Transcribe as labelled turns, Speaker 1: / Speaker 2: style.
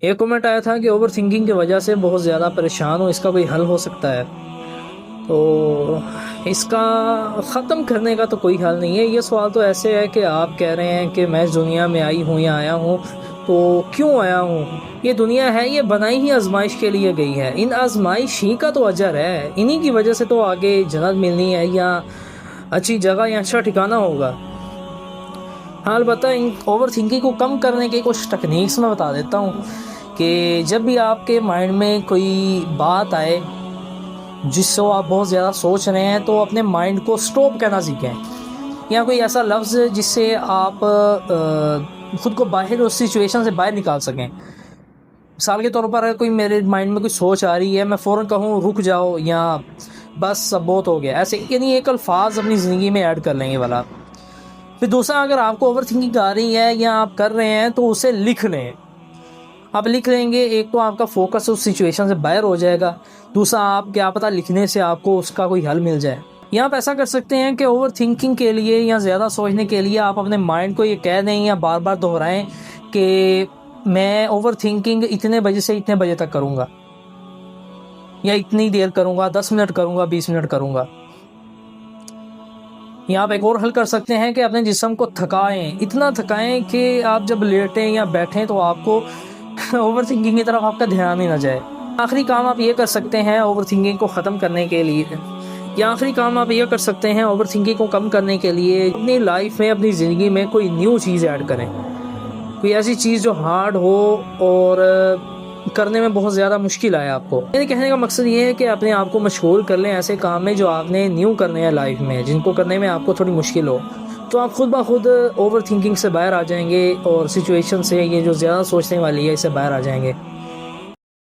Speaker 1: एक कमेंट आया था कि ओवर थिंकिंग की वजह से बहुत ज़्यादा परेशान हो, इसका कोई हल हो सकता है? तो इसका ख़त्म करने का तो कोई हल नहीं है। ये सवाल तो ऐसे है कि आप कह रहे हैं कि मैं इस दुनिया में आई हूँ या आया हूँ, तो क्यों आया हूँ? ये दुनिया है, ये बनाई ही आज़माइश के लिए गई है। इन आज़माइश ही का तो अजर है, इन्हीं की वजह से तो आगे जन्नत मिलनी है या अच्छी जगह या अच्छा ठिकाना होगा। हाँ, अलबत्ता इन ओवर थिंकिंग को कम करने के कुछ टेक्निक्स मैं बता देता हूँ कि जब भी आपके माइंड में कोई बात आए जिससे आप बहुत ज़्यादा सोच रहे हैं, तो अपने माइंड को स्टॉप कहना सीखें, या कोई ऐसा लफ्ज़ जिससे आप खुद को बाहर उस सिचुएशन से बाहर निकाल सकें। मिसाल के तौर पर अगर कोई मेरे माइंड में कोई सोच आ रही है, मैं फ़ौरन कहूँ रुक जाओ या बस अब बहुत हो गया, ऐसे यानी एक अल्फाज अपनी ज़िंदगी में ऐड कर लेंगे वाला। फिर दूसरा, अगर आपको ओवर थिंकिंग आ रही है या आप कर रहे हैं, तो उसे लिख लें। आप लिख लेंगे, एक तो आपका फोकस उस सिचुएशन से बाहर हो जाएगा, दूसरा आप क्या पता लिखने से आपको उसका कोई हल मिल जाए। या आप ऐसा कर सकते हैं कि ओवर थिंकिंग के लिए या ज़्यादा सोचने के लिए आप अपने माइंड को ये कह दें या बार बार दोहराएं कि मैं ओवर थिंकिंग इतने बजे से इतने बजे तक करूँगा, या इतनी देर करूँगा, 10 मिनट करूँगा, 20 मिनट करूँगा। या आप एक और हल कर सकते हैं कि अपने जिस्म को थकाएं, इतना थकाएं कि आप जब लेटें या बैठें तो आपको ओवर थिंकिंग की तरफ आपका ध्यान ही ना जाए। आखिरी काम आप ये कर सकते हैं ओवर थिंकिंग को ख़त्म करने के लिए, या आखिरी काम आप ये कर सकते हैं ओवर थिंकिंग को कम करने के लिए, अपनी लाइफ में, अपनी ज़िंदगी में कोई न्यू चीज़ ऐड करें। कोई ऐसी चीज़ जो हार्ड हो और करने में बहुत ज़्यादा मुश्किल आए आपको। मेरे कहने का मकसद ये है कि अपने आप को मशगूल कर लें ऐसे काम में जो आपने न्यू करने हैं लाइफ में, जिनको करने में आपको थोड़ी मुश्किल हो, तो आप खुद ब खुद ओवर थिंकिंग से बाहर आ जाएंगे और सिचुएशन से, ये जो ज़्यादा सोचने वाली है, इससे बाहर आ जाएंगे।